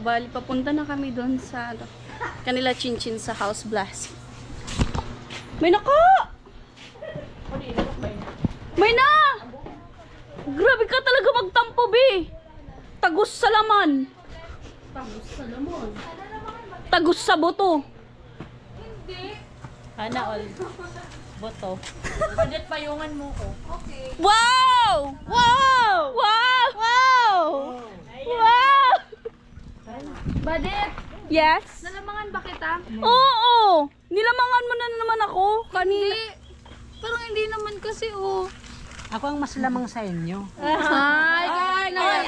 Bali, papunta na kami doon sa kanila chinchin sa House Blast. May naka! May na! Grabe ka talaga magtampo, be! Tagus sa laman. Tagus sa laman? Tagus sa boto. Hindi. Hana all. Boto. Budget payungan mo ko. Okay. Wow! Wow! Wow! Wow! Wow! Budget? Yes? Nalamangan ba kita? Oo! Nilamangan mo na naman ako kanina. Hindi. Parang hindi naman kasi Ako ang mas lamang sa inyo. Ay,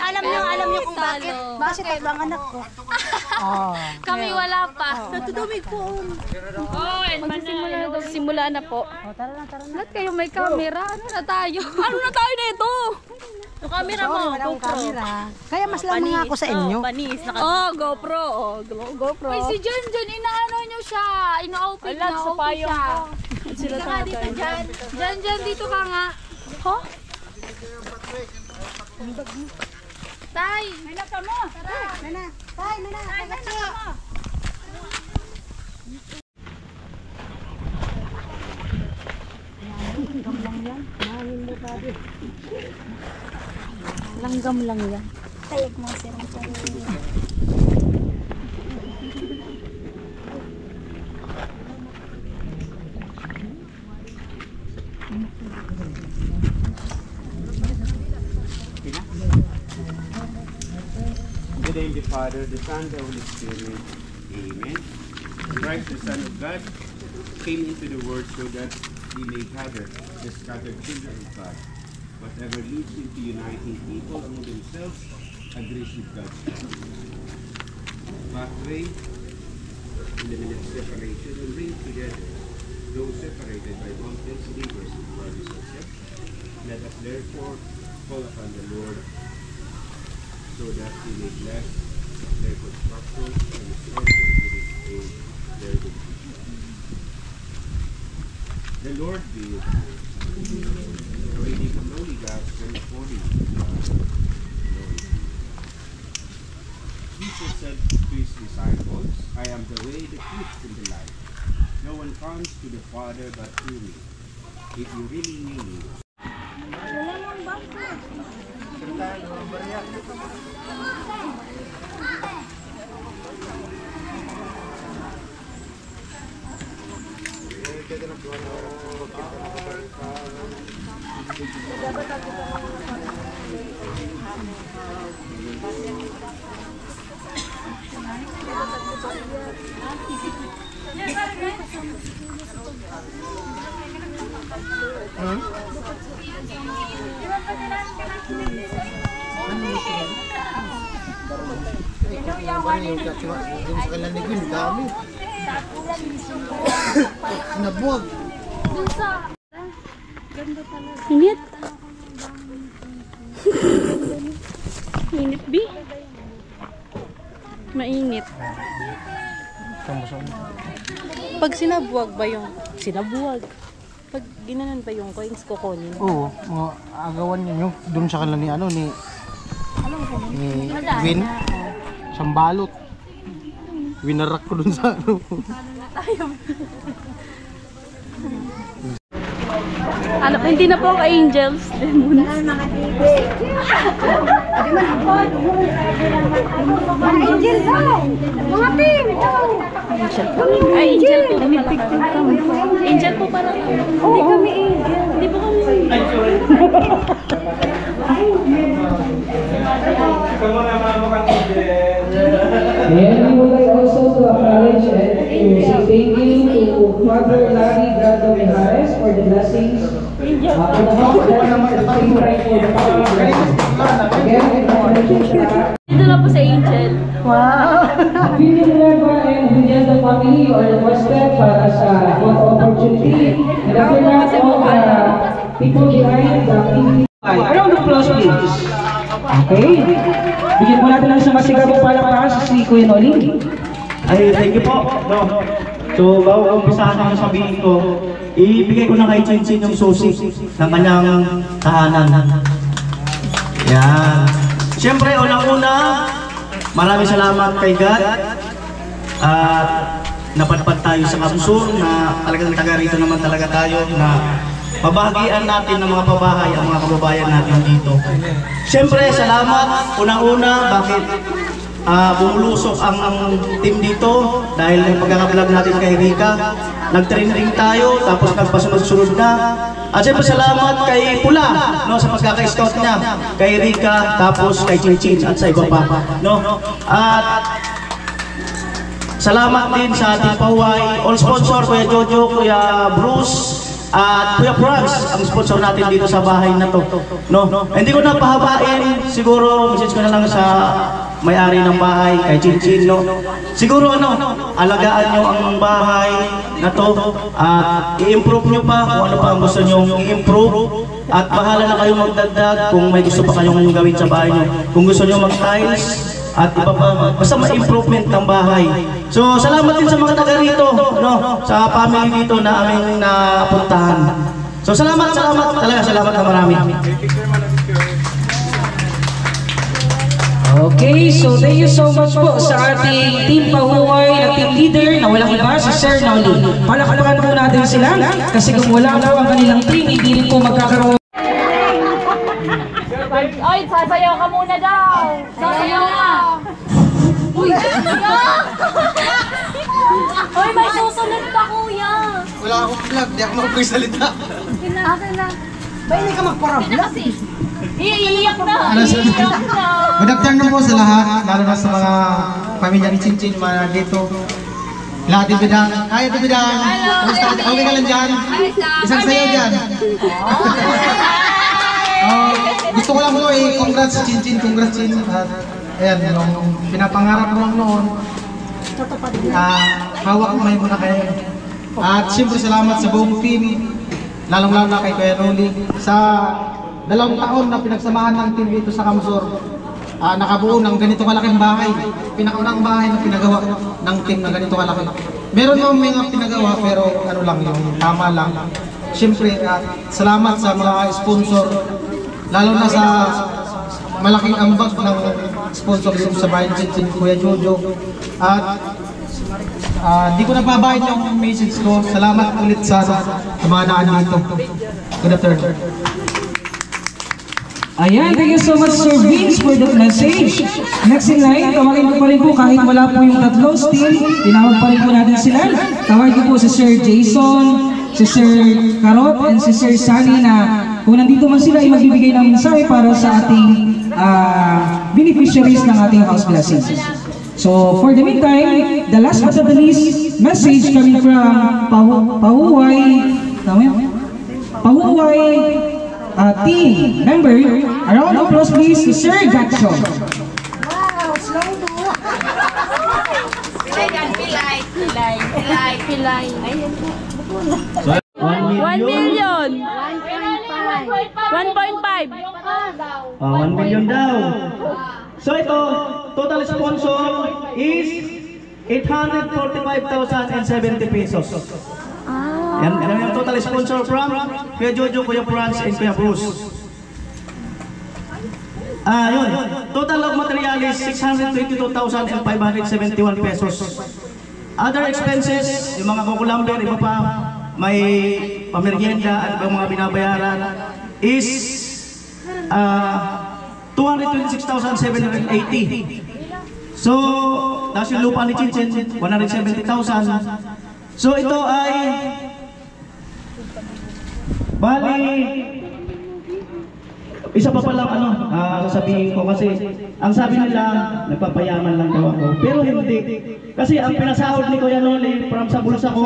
Alam niyo kung bakit. Kasi tatlo ang anak ko. kami wala pa. Natudumig po. Simula na po. Tara na. Lahat kayo may camera. Ano na tayo? Ano na tayo nito? Yung camera mo, Wala akong camera. Kaya mas lamang ako sa inyo. Oh, GoPro. GoPro. Ay, si John, inaano nyo siya. Ina-open siya. Sila sa akin. John, dito ka nga. Huh? Tay! May naka mo. Nana. Tay, nana. Langgam lang yan. Tayag mo sirang tayo. In the name of the Father, the Son, the Holy Spirit. Amen. Christ, the Son of God, came into the world so that He may gather the scattered children of God. Whatever leads into uniting people among themselves agrees with God's pathway, eliminate separation, and bring together those separated by mountains, rivers, and valleys of self. Let us therefore call upon the Lord so that He may bless their construction and strengthen their good. The Lord be with you. The reading of Holy Gospel according to Lord. Jesus said to His disciples, I am the way, the truth, and the life. No one comes to the Father but through me. If you really mean it. Nabuwag. Init. Init, B. Mainit. Pag sinabuwag ba yung... Sinabuwag. Pag ginanan ba yung coins kukunin? Oo, mga agawan niyo doon sa kanila ni Win. Sambalot. Winarak ko doon sa Hindi na po ako angels, demons. Angel daw! Mga team! Ay, angel po. Angel po para. Hindi kami angel. Hindi po kami angel. And we would like also to acknowledge and to say thank you to Father Larry Grado Mijares for the blessings for the house that is right for the family. Again, Dito na po sa angel. Wow! Opinion Level and Vinyando family, you are the first step para sa opportunity. And after that, all the people behind the activity. Round of applause, please. Okay. Bigyan po natin ng isang masigabong palakpakan si Kuya Noli. Ay, thank you po. No. So, bago umpisahan ang sabihin ko, ibigay ko na kay Chinchin yung susi ng kanyang tahanan. Yan. Siyempre, unang-una, maraming salamat kay God at napadpad tayo sa Kamsur na talagang taga rito naman talaga tayo na pabahagian natin ng mga pabahay ang mga kababayan natin dito. Siyempre, salamat unang-una bakit bumulusok ang team dito dahil yung pagkakablog natin kay Rika, nag-training tayo tapos nagpasunod-sunod na. At siyempre salamat kay Pula no, sa pagkaka-scout niya, kay Rika, tapos kay Chinchin at sa iba pa. No? At salamat din sa ating Pahuway, all sponsor, Kuya Jojo, Kuya Bruce, at Kuya Franz, ang sponsor natin dito sa bahay na to. No? Hindi ko na pahabain, siguro message ko na lang sa may-ari ng bahay, kay Chinchin. No? Siguro alagaan nyo ang bahay na to at i-improve nyo pa kung ano pa ang gusto nyo i-improve. At bahala na kayong magdagdag kung may gusto pa kayong gawin sa bahay nyo. Kung gusto nyo mag-tiles, at iba pa, basta ma-improvement ng bahay. So, salamat din sa mga taga rito, no? Sa family dito na aming napuntahan. So, salamat talaga, salamat na marami. Okay, so thank you so much po sa ating Team Pahuway na team leader na walang iba, si Sir Noli. Palakpakan po natin sila kasi kung wala po ang kanilang team, hindi rin po magkakaroon. Ay, sasayaw ka muna daw. Sasayaw na. Uy! Uy, may susunod pa, kuya. Wala akong vlog, di ako makapagsalita. Akin na. Ba, hindi ka magparabla? Iiyak na. Iiyak na. Good afternoon po sa lahat, lalo na sa mga pamilya ni Chinchin, mga dito. Lahat din bidang. Kaya din bidang. Okay ka lang dyan. Isang sayaw dyan. Gusto ko lang po congrats Chinchin, congrats Chin. Ayan, yung pinapangarap ko lang noon. Hawak ko may muna kayo. At siyempre salamat sa buong team, lalong-lalo na kay Kuya Noli. Sa 2 taon na pinagsamahan ng team dito sa Kamsur, nakabuo ng ganito kalaking bahay. Pinakaunang bahay na pinagawa ng team na ganito kalaki. Meron naman mga pinagawa pero ano lang yung tama lang. Siyempre, salamat sa mga sponsor, lalo na sa malaking ambag ng sponsor dito sa bahay ni Kuya Jojo. At di ko nababahin yung message ko. Salamat ulit sa mga naan dito. Good afternoon. Ayan, thank you so much Sir Vince for the message. Next in line, tawagin ko pa rin po kahit wala po yung tatlo team, tinawag pa rin po natin sila. Tawagin ko po si Sir Jason, si Sir Karot, and si Sir Sunny na kung nandito man sila ay magbibigay ng mensahe para sa ating beneficiaries ng ating house blessings. So for the meantime, the last but not the least message coming from Pahuway team member, a round of applause please to Sir Gacho. Wow, slow do. Pilay. 1 million. 1.5. 1 million daw. So ito, total sponsor is 845,070 pesos. Yan yung total sponsor from Kuya Jojo, Kuya Franz, and Kuya Bruce. Yun. Total of material is 622,571 pesos. Other expenses, yung mga kukulamber, iba pa, may pamerienda at mga binabayaran is 226,780. So, tapos yung lupa ni Chinchin, 170,000. So, ito ay bali, isa pa palang sasabihin ko kasi ang sabi nila, nagpapayaman lang daw ako. Pero hindi. Kasi ang pinasahod ni Kuya Noli from sa bulsa ko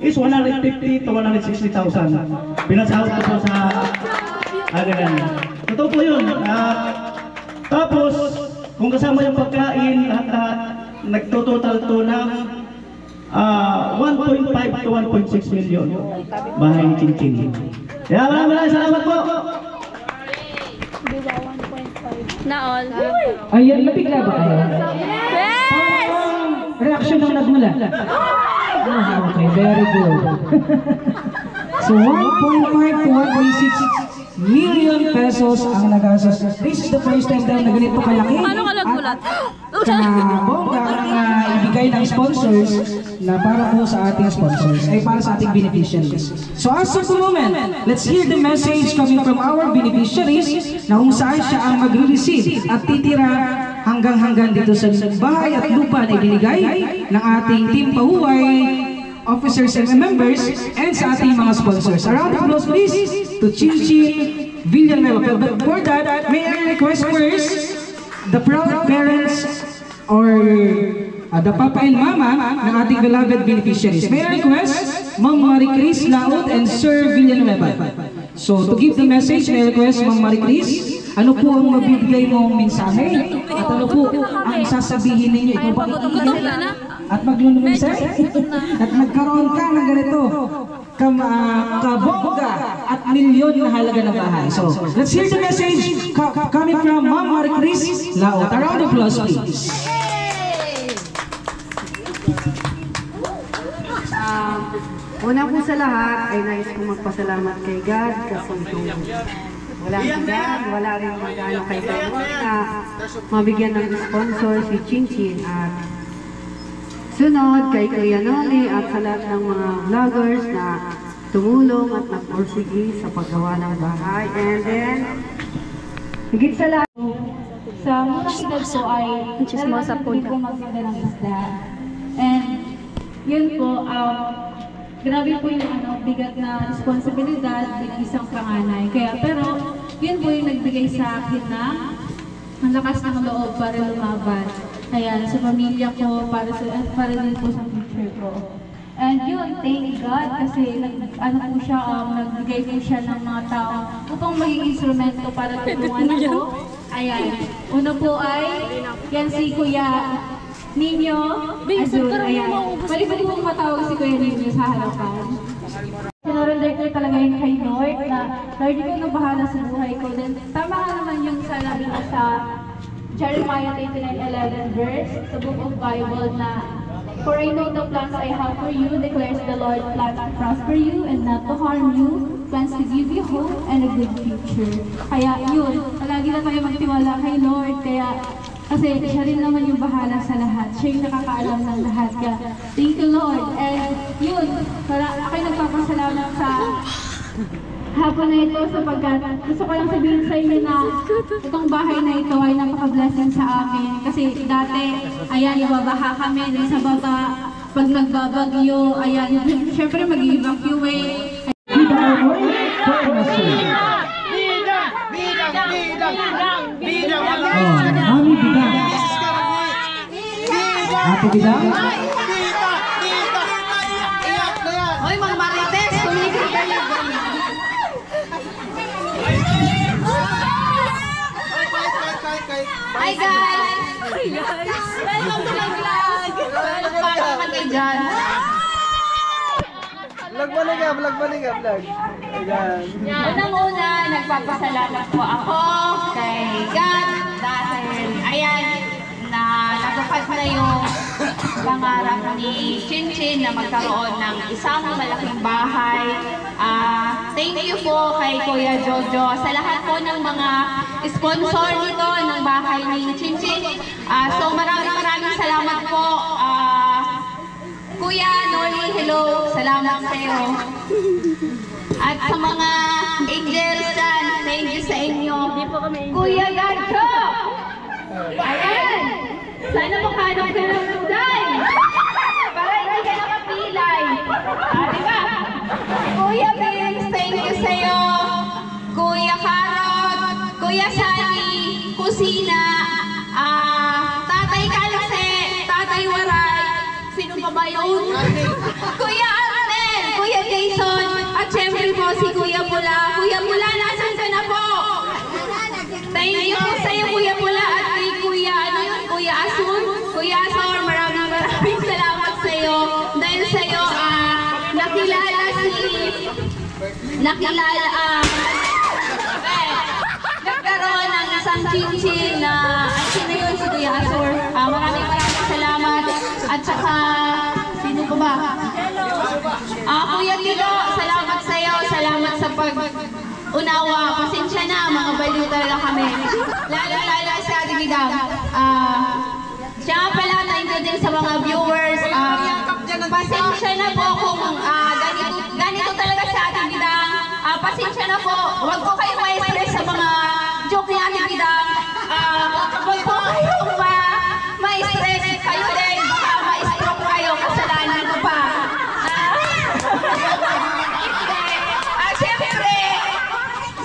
is 150 to 160,000. Pinasahod ko po sa ganyan. Totoo po yun. Tapos, kung kasama yung pagkain, nagtototal to ng 1.5 to 1.6 million bahay ni Chinchin. Kaya maraming salamat po. Na all. Ayun, nabigla ba kayo? Yes! Reaction ng nagmula. Okay, very good. So 1.5 to 1.6 million pesos ang nagastos. This is the first time daw na ganito kalaki. Paano ka nagmulat? bongga ang ibigay ng sponsors na para po sa ating sponsors, ay para sa ating beneficiaries. So as of the moment, let's hear the message coming from our beneficiaries na kung saan siya ang magre-receive at titira hanggang dito sa bahay at lupa na ibinigay ng ating Team Pahuway, officers and members, and sa ating mga sponsors. A round of applause please to Chinchin Villanueva. But for that, may I request first the proud parents or the papa and mama ng ating beloved beneficiaries. May I request Ma'am Marie Chris Laud and Sir Villanueva. So to give the message, may I request Ma'am Marie Chris, ano po ang mabibigay mong mensahe? At ano po ang sasabihin ninyo? Ito ba iiyak? At maglulumisay? At magkaroon ka ng ganito kabongga at milyon na halaga ng bahay. So let's hear the message coming from Ma'am Marie Chris Laud. A round of applause please. Una po sa lahat ay nais kong magpasalamat kay God kasi wala si God, wala rin magano kay God na mabigyan ng sponsor si Chinchin at sunod kay Kuya Noli at sa lahat ng mga vloggers na tumulong at nagpursige sa paggawa ng bahay. And then, higit sa lahat, Sa munang edad po ay chismosa po maganda ng isda. And yun po, grabe po yung bigat na responsibilidad bilang isang panganay. Kaya pero yun po yung nagbigay sa akin na ang lakas ng loob para lumaban. Ayan, sa pamilya ko, para din po sa future ko. And yun, thank God kasi nagbigay po siya ng mga tao upang maging instrumento para tulungan ako. Ayan, una po ay yan si Kuya Ninyo Azul. Ayan, pwede po matawag si Kuya Ninyo sa harapan. Sinurrender ko talaga yun kay Lord na Lord, ikaw na bahala sa buhay ko. Then tama nga naman yung salabi na sa Jeremiah 29:11 verse sa Book of Bible na for I know the plans I have for you, declares the Lord, plans to prosper you and not to harm you, plans to give you hope and a good future. Kaya yun, palagi na tayo magtiwala kay Lord, kaya kasi siya rin naman yung bahala sa lahat. Siya yung nakakaalam ng lahat. Kaya thank you Lord. And yun, ako'y nagpapasalamat sa hapon na ito sapagkat gusto ko lang sabihin sa inyo na itong bahay na ito ay napaka-blessing sa amin. Kasi dati, ayan, ibabaha kami sa baba. Pag nagbabagyo, ayan, syempre mag-evacuate. Mami Bidang. Ate Bidang. Hoy, mga marites, tumigil kayo. Hi guys! Welcome to my vlog! Welcome naman kayo dyan. Vlog. Ayan. Unang-una, nagpapasalamat po ako kay God dahil ayan, na natupad na yung pangarap ni Chinchin na magkaroon ng isang malaking bahay. Thank you po kay Kuya Jojo sa lahat po ng mga sponsor nito ng bahay ni Chinchin. So maraming salamat po. Kuya Noli, hello. Salamat sa iyo. At sa mga angels dyan, thank you sa inyo. Kuya Gacho! Ayan! Sana makahanap ka ng tulay! Para hindi ka nakapilay. Diba? Kuya Vince, thank you sa iyo. Kuya Carrot, Kuya Sani, Kusina, Tatay Kalse, Tatay Waray, sino pa ba yun? Kuya Arnel, Kuya Jason, at syempre po si Kuya Pula. Kuya Pula, nasan ka na po? Thank you po sa iyo, Kuya Pula, at kay Kuya Asun. Kuya Asun, maraming salamat sa iyo. Dahil sa iyo, nagkaroon ng isang Chinchin na, sino yun, si Kuya Asun. Maraming salamat. At saka, sino ko ba? Kuya Tilo, salamat sa iyo. Salamat sa pag-unawa. Pasensya na, mga baliw talaga kami. Lalo sa Ate Bidang. Siya nga pala, thank you din sa mga viewers. Pasensya na po kung ganito talaga sa ating bidang. Pasensya na po, huwag po kayo ma-stress sa mga joke ni ating bidang. Huwag po kayong ma-stress kayo din. Baka ma-stroke kayo, kasalanan ko pa. Siyempre,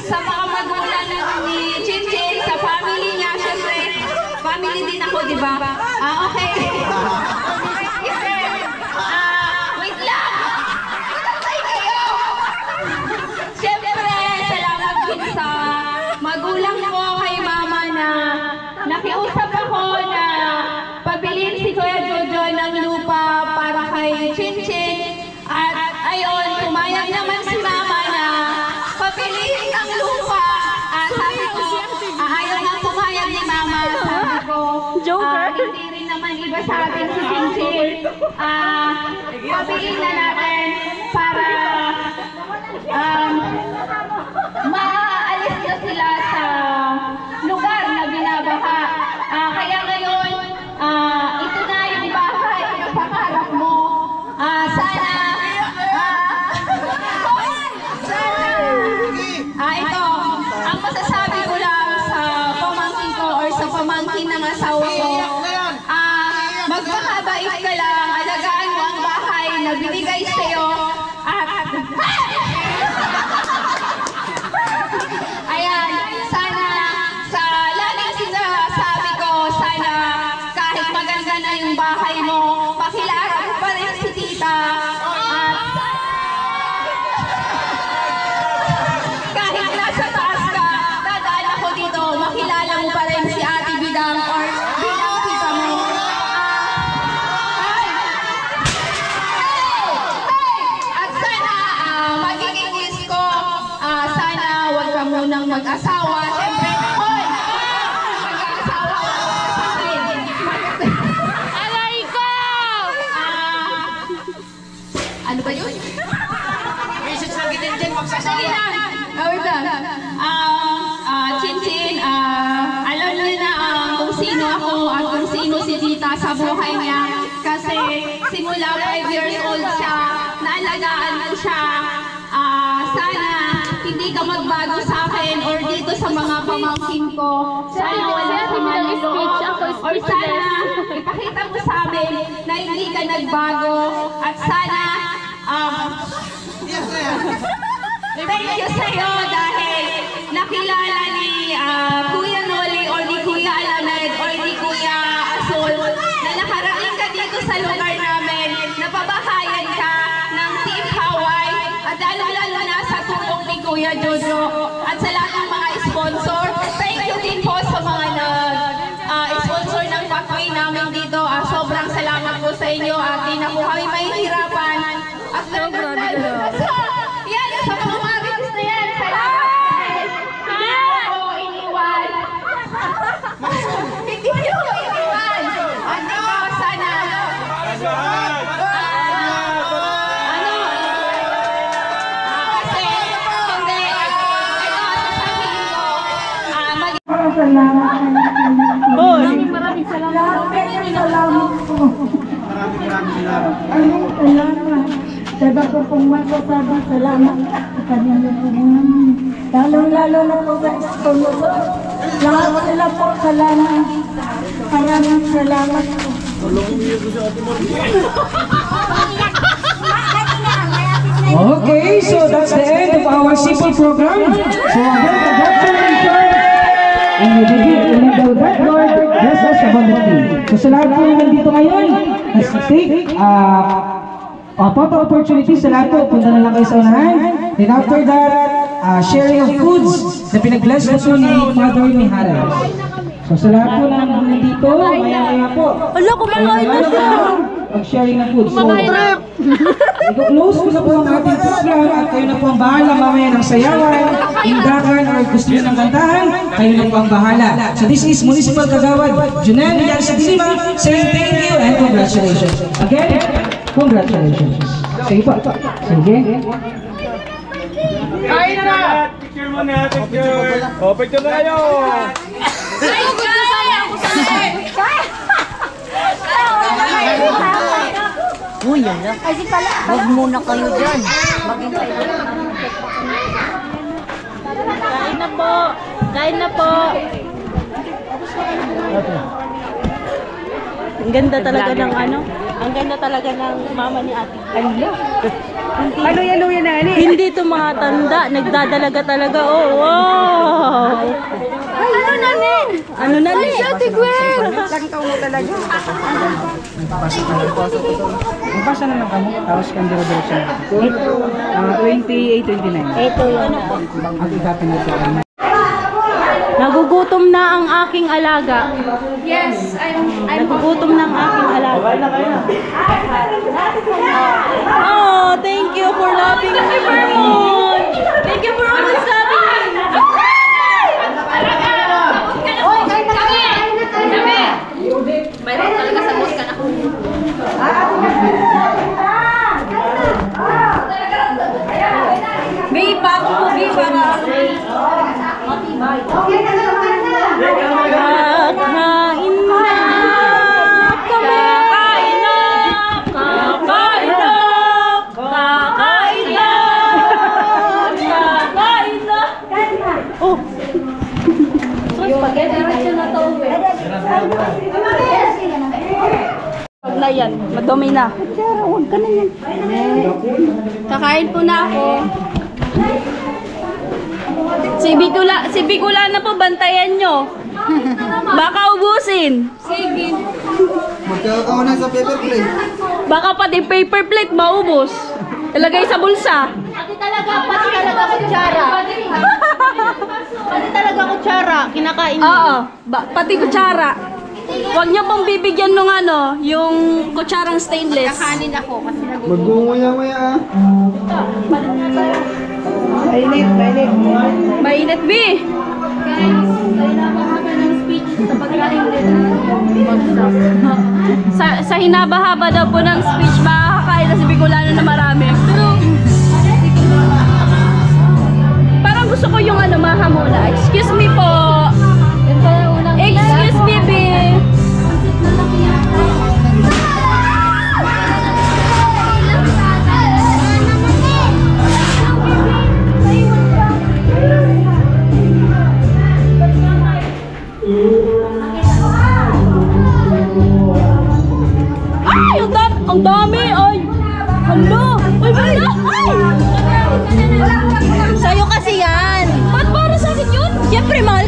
sa mga magulang ni Chinchin, sa family niya, siyempre, family din ako, di ba? Okay. Wait lang. Tatay kayo. Siyempre, salamat din sa magulang ko kay mama na nakiusap ako na pabilin si Kuya Jojo ng lupa para kay Chinchin. At ayon, pumayag naman si mama na pabilin ang lupa. Sabi ko, ayaw nga pumayag ni mama. Sabi ko, hindi rin naman iba sa atin si Chinchin. Pabilin na natin para maaalis na sila sa lugar na binabaha. Kaya ngayon, ito na yung bahay na pangarap mo. Sana ito, ang masasabi ko lang sa pamangkin ko or sa pamangkin ng asawa ko, magpakabait ka lang, alagaan mo ang bahay na binigay sa'yo at ayan, sana sa laging sinasabi ko, sana kahit maganda na yung bahay mo, pakilala mo pa rin si tita at kahit nasa taas ka, dadaan ako dito, makilala mo pa rin si Ate Bidang or bilang tita mo. At sana magiging wish ko, sana huwag ka munang mag-asawa. Siyempre, mag-asawa ka sa akin. Alay ko! Ano ba yun? Message lang kita dyan, magsasawa. Wait lang. Chinchin, alam niyo na kung sino ako at kung sino si tita sa buhay niya. Kasi simula 5 years old siya, naalagaan ko siya. Sana hindi ka magbago sa akin or dito sa mga pamangkin ko. Sana wala sa mga loob. Or sana ipakita mo sa amin na hindi ka nagbago. At sana thank you sa'yo dahil nakilala ni Kuya Noli or ni Kuya Alamed or ni Kuya Azul na nakarating ka dito sa lugar namin, napabahayan ka ng Team Hawaii at lalo-lalo na sa tulong ni Kuya Jojo at sa lahat ng mga sponsor. Thank you din po sa mga sponsor ng pathway namin dito. Sobrang salamat po sa inyo at di na po kami mahihirapan. At yan, sa mga marites na yan, salamat! Hindi ko iniwan. Hindi ko iniwan. At ikaw, sana. Kasi, hindi. Ito, sasabihin ko. Maraming salamat. Maraming salamat po. Salamat. Diba ko pong masasabi salamat sa kanyang lupungan. Lalo-lalo na po sa sponsor. Lahat sila po salamat. Maraming salamat po. Okay, so that's the end of our simple program. So again, congratulations. And we begin to that Lord bless us abundantly. So sa lahat po yung nandito ngayon, let's take photo opportunity sa lahat po. Punta na lang kayo sa unahan. Then after that, sharing of foods na pinag-bless na po ni Mother ni Haras. So sa lahat po na nandito, maya-maya po. Ala, kumakain na siya. Mag-sharing ng food. So, i-close ko na po ang ating program at kayo na po ang bahala mamaya ng sayawan, indakan, or gusto nyo ng kantahan, kayo na po ang bahala. So this is Municipal Kagawad Junel Villar sa Dilima saying thank you and congratulations. Again, congratulations. Sige po. Sige. Kain na na! Picture mo na, picture! O, picture na kayo! Uy, yan lang. Huwag muna kayo dyan. Maghintay lang. Kain na po. Kain na po. Ang ganda talaga ng ano? Ang ganda talaga ng mama ni ate. Ano yan na ani? Hindi to mga tanda. Nagdadalaga talaga. Oh, wow! Ay, ano na ni? Ano na ni? Ate Gwen! Ilang taon mo talaga? Magbasa na lang kamo, tapos kang dira-diretso. 28, 29. Ito yun. Ang igapin na ito. Nagugutom na ang aking alaga. Yes, Nagugutom na ang aking alaga. Oh, thank you for loving me, Vermont. Thank you for always loving me. Oy, kain na kami! Kami! Mayroon talaga sa bus ka na. May bago po, Bi, para Kakain na kami. Kakain na. Kakain na. Kakain na. Kakain na. Oh. diretso na to. Pag na yan, madumi na. Huwag ka na yan. Kakain po na ako. Si Bicula na po, bantayan nyo. Baka ubusin. Sige. Magkakauna sa paper plate. Baka pati paper plate maubos. Ilagay sa bulsa. Pati talaga kutsara. Pati talaga kutsara, kinakain niyo. Oo, pati kutsara. Huwag nyo pong bibigyan nung ano, yung kutsarang stainless. Kakanin ako kasi Magmumaya-maya ah. Mainit. Mainit, B. Sa hinaba-haba daw po ng speech, makakakain na si Bicolano na marami. Pero, parang gusto ko yung ano, maha muna. Excuse me po. Excuse me, B. Ay, ang dami, ay. Hello. Ay, wala. Ay. Sa'yo kasi yan. Ba't para sa akin yun? Siyempre, mahal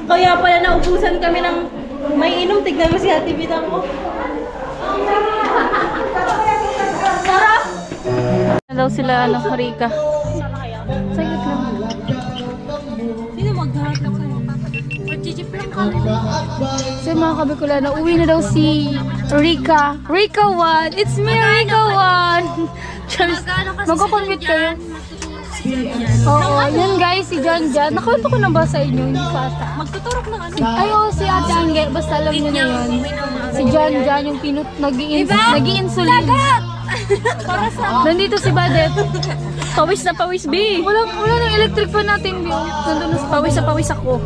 Kaya pala naubusan kami ng may inom. Tignan mo si Ate Bidang ko. Sarap! Ano daw sila, Rika? Saglit lang. Sino maghahatap sa'yo? So mga kabikulano, uwi na daw si Rika. Rika 1! It's me, Rika 1! Charles, magko-commute kayo? Oo, yun guys, si John John. Nakawento ko na ba sa inyo? Hindi pa ata. Magtuturok ng ano? Ay, oo, si Ate Angge. Basta alam nyo na yun. Si John John, yung nag-i-insulin. Nandito si Badet. Pawis na pawis, B. Wala nang electric fan natin, B. Nandun na pawis na pawis ako.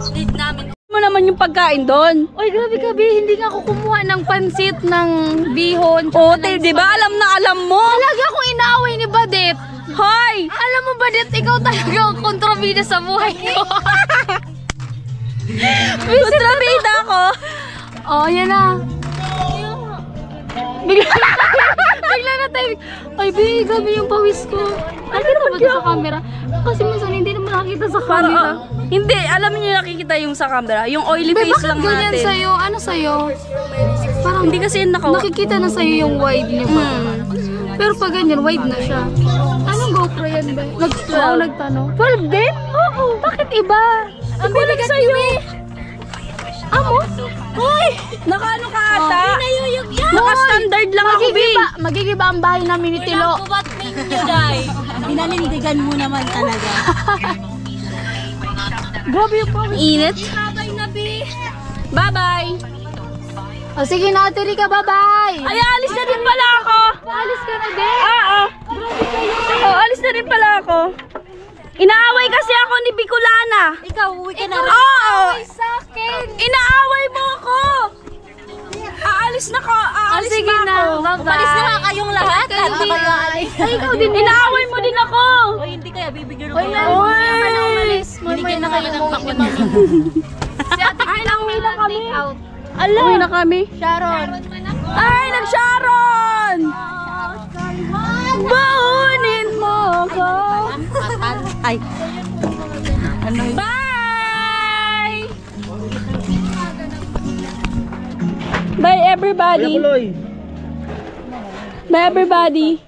Mo naman yung pagkain doon. Oy, grabe ka, B. Hindi nga ako kumuha ng pansit, ng bihon. Oo, di ba? Alam mo. Talaga akong inaaway ni Badet. Hoy! Alam mo, Badet, ikaw talaga ang kontrabida sa buhay ko. Kontrabida ako? Oh, yan na. Bigla na tayo. Ay, B, gabi yung pawis ko. Nakita ba ito sa camera? Kasi minsan hindi naman nakikita sa camera. Hindi, alam niyo nakikita yung sa camera. Yung oily face lang natin. Bakit ganyan sa'yo? Ano sa'yo? Parang hindi kasi nakikita na sa'yo yung wide niya ba? Pero pag ganyan, wide na siya. Anong GoPro yan ba? Nagtanong. 12 din? Oo. Bakit iba? Ang bilig sa'yo. Amo? Hoy! Nakaano ka ata? Naka-standard lang ako, B. Magigiba ang bahay namin ni Tilo. Pinanindigan mo naman talaga. Grabe yung pawis. Init. Bye-bye. O sige na, Ate Rika, bye-bye. Ay, alis na din pala ako. Alis ka na din? Oo. Grabe kayo. Alis na din pala ako. Inaaway kasi ako ni Bicolana. Ikaw, uwi ka na rin. Oo. Sa akin. Inaaway mo ako. Aalis na ako. Aalis na ako. Umalis na nga kayong lahat. Ay, ikaw din. Inaaway mo din ako. O hindi kaya bibigyan ko. Oy, umalis. Bibigyan na kayo ng pakwan. Si Ate Ay, nauwi na kami. Ala. Uwi na kami. Sharon. Ay, nag-Sharon. Baunin mo ako. Ay. Bye! Bye everybody. Bye everybody.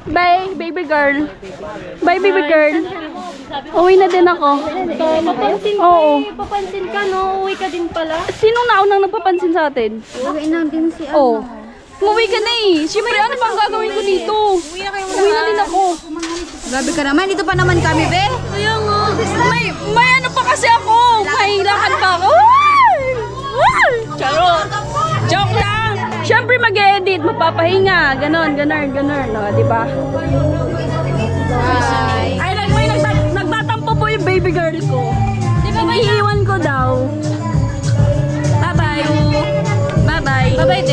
Bye baby girl. Bye baby girl. Uwi na din ako. Papansin ka. Oo. Papansin ka, no? Uwi ka din pala. Sinong naunang nagpapansin sa atin? Uwi na din si Oh. Umuwi ka na eh. Siyempre, ano bang gagawin ko dito? Uwi na din ako. Grabe ka naman. Dito pa naman kami, be. Kaya nga. May ano pa kasi ako. May lakad pa ako. Charot. Joke lang. Siyempre mag-edit, magpapahinga. Ganon. No, diba? Bye. Ay, may nagtatampo po yung baby girl ko. Iniiwan ko daw. Bye-bye. Bye-bye. Bye-bye,